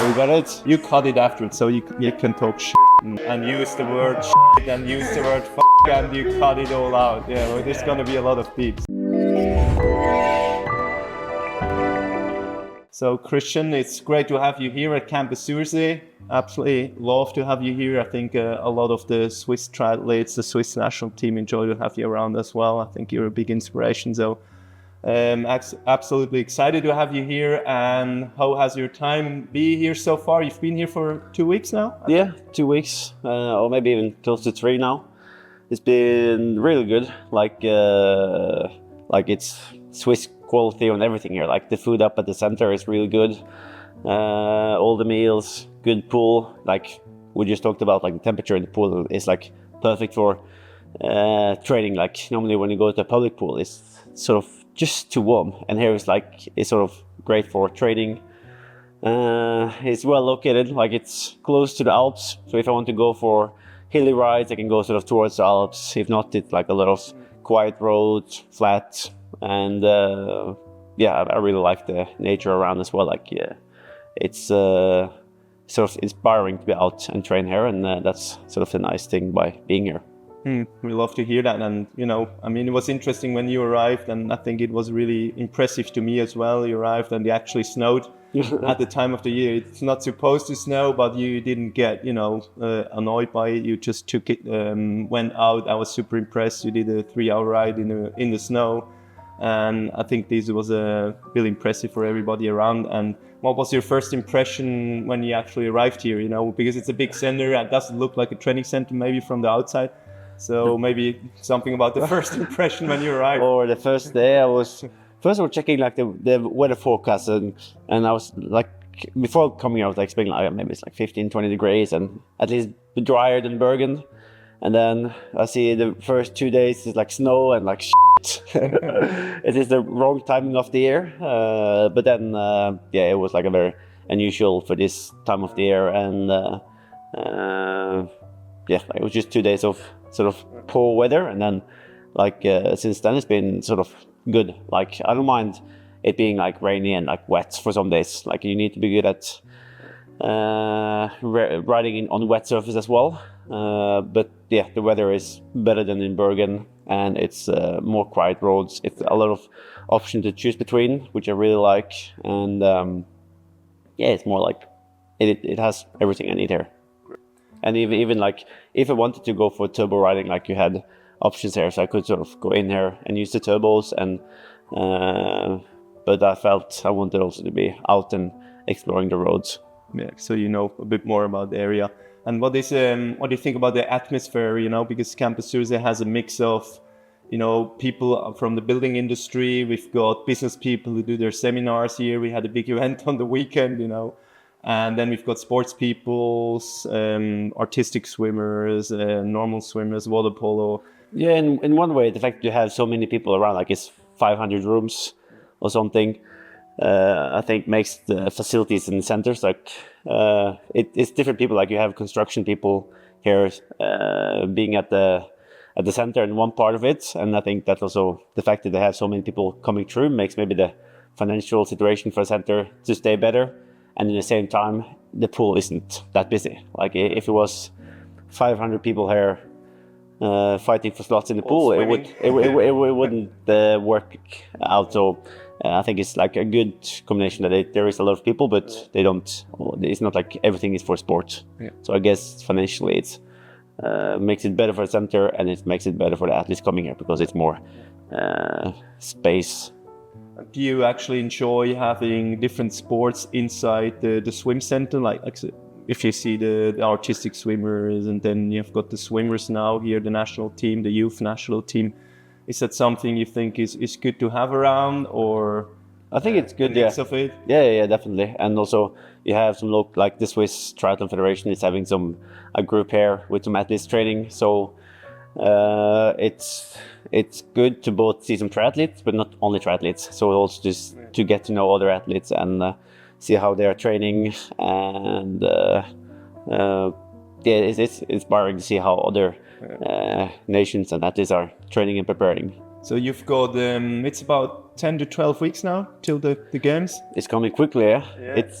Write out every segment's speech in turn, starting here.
But it's, you cut it afterwards, so you can talk shit and use the word shit and use the word f*** and you cut it all out. Yeah, well, there's gonna be a lot of beeps. So Kristian, it's great to have you here at Campus Sursee. Absolutely love to have you here. I think a lot of the Swiss triathletes, the Swiss national team enjoy to have you around as well. I think you're a big inspiration. So absolutely excited to have you here. And how has your time been here so far? You've been here for 2 weeks now? Yeah, 2 weeks, or maybe even close to 3 now. It's been really good. Like it's Swiss quality on everything here. Like the food up at the center is really good. All the meals, good pool. Like we just talked about, like the temperature in the pool is like perfect for training. Like normally when you go to a public pool, it's sort of just too warm, and here it's sort of great for training. It's well located, like it's close to the Alps, so if I want to go for hilly rides I can go sort of towards the Alps. If not, it's like a lot of quiet roads, flat, and yeah, I really like the nature around as well. Like yeah, it's sort of inspiring to be out and train here, and that's sort of the nice thing by being here. We love to hear that. And you know, I mean, it was interesting when you arrived, and I think it was really impressive to me as well. You arrived and it actually snowed at the time of the year. It's not supposed to snow, but you didn't get, you know, annoyed by it. You just took it, went out. I was super impressed. You did a 3-hour ride in the snow, and I think this was really impressive for everybody around. And what was your first impression when you actually arrived here? You know, because it's a big center, it doesn't look like a training center maybe from the outside. So maybe something about the first impression when you arrived. Or the first day, I was checking like the weather forecast, and I was like, before coming out, I expecting like maybe it's like 15-20 degrees and at least drier than Bergen. And then I see the first 2 days is like snow and like shit. It is the wrong timing of the year. But then yeah, it was like a very unusual for this time of the year, and yeah, like it was just 2 days of sort of poor weather, and then like since then it's been sort of good. Like I don't mind it being like rainy and like wet for some days. Like you need to be good at riding on wet surface as well. But yeah, the weather is better than in Bergen, and it's more quiet roads. It's a lot of options to choose between, which I really like. And yeah, it's more like it has everything I need here. And even like if I wanted to go for turbo riding, like you had options here, so I could sort of go in here and use the turbos. And but I felt I wanted also to be out and exploring the roads. Yeah, so you know a bit more about the area. And what do you think about the atmosphere? You know, because Campus Sursee has a mix of, you know, people from the building industry. We've got business people who do their seminars here. We had a big event on the weekend, you know. And then we've got sports people, artistic swimmers, normal swimmers, water polo. Yeah, in one way, the fact that you have so many people around, like it's 500 rooms or something, I think makes the facilities in the centers like it's different people. Like you have construction people here being at the center in one part of it, and I think that also the fact that they have so many people coming through makes maybe the financial situation for the center to stay better. And at the same time, the pool isn't that busy. Like if it was 500 people here fighting for slots in the pool, it wouldn't work out. So I think it's like a good combination that there is a lot of people, but they don't. It's not like everything is for sport. Yeah. So I guess financially it makes it better for the center, and it makes it better for the athletes coming here because it's more space. Do you actually enjoy having different sports inside the swim center? Like if you see the artistic swimmers, and then you've got the swimmers now here, the national team, the youth national team. Is that something you think is good to have around, or? I think it's good, yeah. Of it? Yeah, definitely. And also you have some like the Swiss Triathlon Federation is having a group here with some athletes training. So it's good to both see some triathletes, but not only triathletes. So also just to get to know other athletes and see how they are training. And yeah, it's inspiring to see how other nations and athletes are training and preparing. So you've got, it's about 10 to 12 weeks now till the games? It's coming quickly, yeah. It's,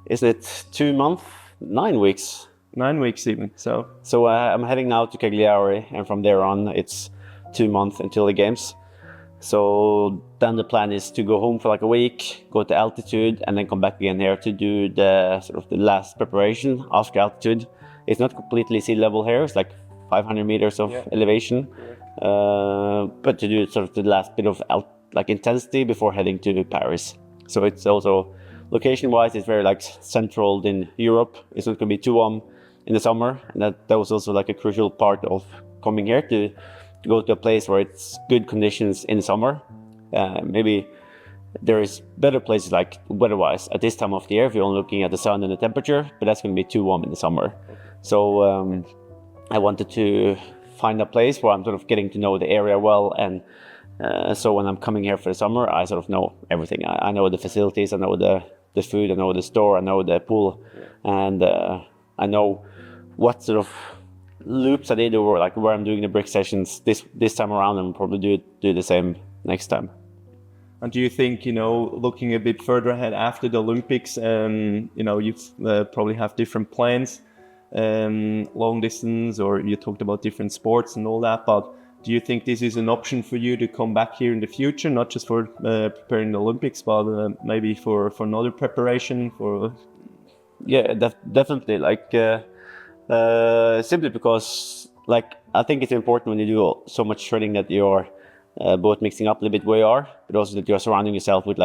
isn't it 2 months, 9 weeks? 9 weeks even. So I'm heading now to Cagliari, and from there on it's 2 months until the games. So then the plan is to go home for like a week, go to altitude, and then come back again here to do the sort of the last preparation after altitude. It's not completely sea level here; it's like 500 meters of elevation, but to do sort of the last bit of intensity before heading to Paris. So it's also location-wise, it's very like central in Europe. It's not going to be too warm in the summer, and that was also like a crucial part of coming here to go to a place where it's good conditions in the summer. Maybe there is better places like weather-wise at this time of the year if you're only looking at the sun and the temperature, but that's going to be too warm in the summer. So I wanted to find a place where I'm sort of getting to know the area well, and so when I'm coming here for the summer, I sort of know everything. I know the facilities, I know the food, I know the store, I know the pool, and I know what sort of loops I did, or like where I'm doing the brick sessions this time around, and probably do the same next time. And do you think, looking a bit further ahead after the Olympics, you probably have different plans, long distance, or you talked about different sports and all that, but do you think this is an option for you to come back here in the future, not just for preparing the Olympics, but maybe for another preparation? Yeah, definitely. Simply because, I think it's important when you do so much training that you're both mixing up a little bit where you are, but also that you're surrounding yourself with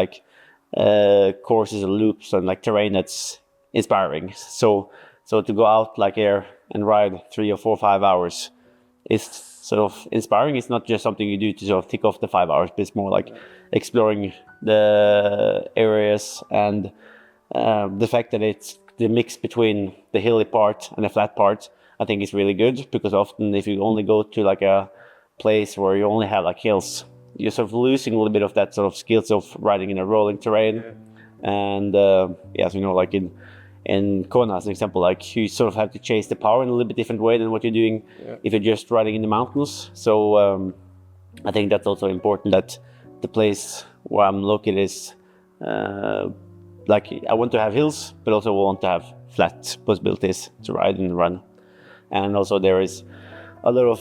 courses and loops and terrain that's inspiring. So to go out here and ride 3 or 4 or 5 hours is sort of inspiring. It's not just something you do to sort of tick off the 5 hours, but it's more like exploring the areas, and the fact that it's the mix between the hilly part and the flat part, I think is really good, because often if you only go to a place where you only have hills, you're sort of losing a little bit of that sort of skills of riding in a rolling terrain. And as we know, in Kona, as an example, you sort of have to chase the power in a little bit different way than what you're doing if you're just riding in the mountains. So I think that's also important, that the place where I'm located is I want to have hills, but also want to have flat possibilities to ride and run. And also there is a lot of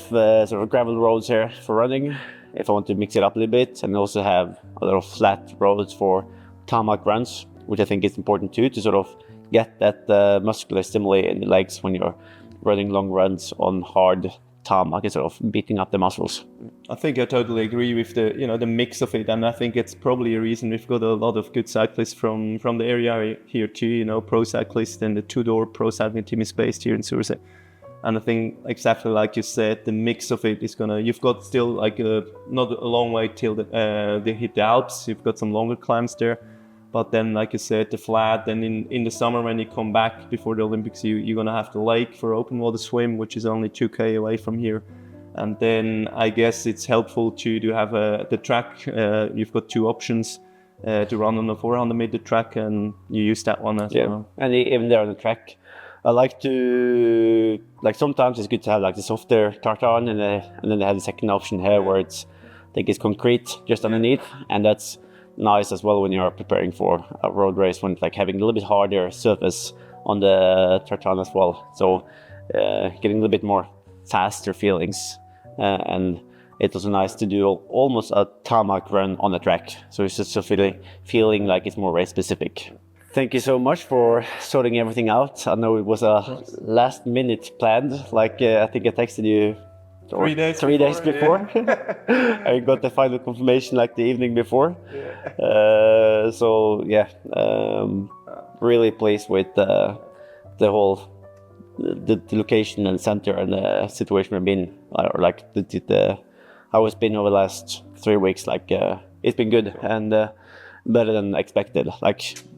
sort of gravel roads here for running, if I want to mix it up a little bit, and also have a lot of flat roads for tarmac runs, which I think is important too, to sort of get that muscular stimuli in the legs when you're running long runs on hard tarmac, sort of beating up the muscles. I think I totally agree with the mix of it, and I think it's probably a reason we've got a lot of good cyclists from the area here too. Pro cyclists, and the two-door pro cycling team is based here in Sursee. And I think exactly like you said, the mix of it is you've got still not a long way till they hit the Alps. You've got some longer climbs there. But then, like you said, the flat, then in the summer when you come back before the Olympics, you're going to have the lake for open water swim, which is only 2K away from here. And then I guess it's helpful to have the track. You've got 2 options to run on the 400-meter track, and you use that one as well. And even there on the track, I like to, sometimes it's good to have the softer tartan, and then they have the second option here where I think it's concrete just underneath, and that's nice as well when you're preparing for a road race, when having a little bit harder surface on the tartan as well. So getting a little bit more faster feelings, and it's also nice to do almost a tarmac run on the track. So it's just feeling like it's more race specific. Thank you so much for sorting everything out. I know it was a last minute planned. I think I texted you 3 days before. I got the final confirmation the evening before. Really pleased with the whole the location and center and the situation we've been, or how it's been over the last 3 weeks. It's been good and better than expected.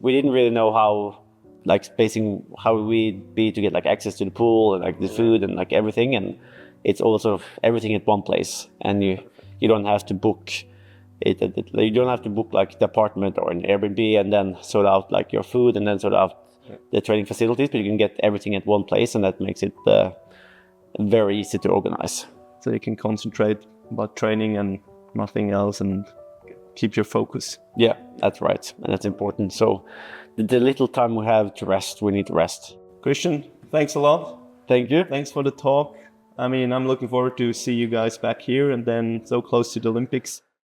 We didn't really know how we'd be to get access to the pool and the food and everything, and it's all sort of everything at one place, and you don't have to book it. You don't have to book the apartment or an Airbnb and then sort out your food and then sort out the training facilities, but you can get everything at one place, and that makes it very easy to organize. So you can concentrate about training and nothing else, and keep your focus. Yeah, that's right, and that's important. So the little time we have to rest, we need to rest. Kristian, thanks a lot. Thank you. Thanks for the talk. I mean, I'm looking forward to see you guys back here and then so close to the Olympics.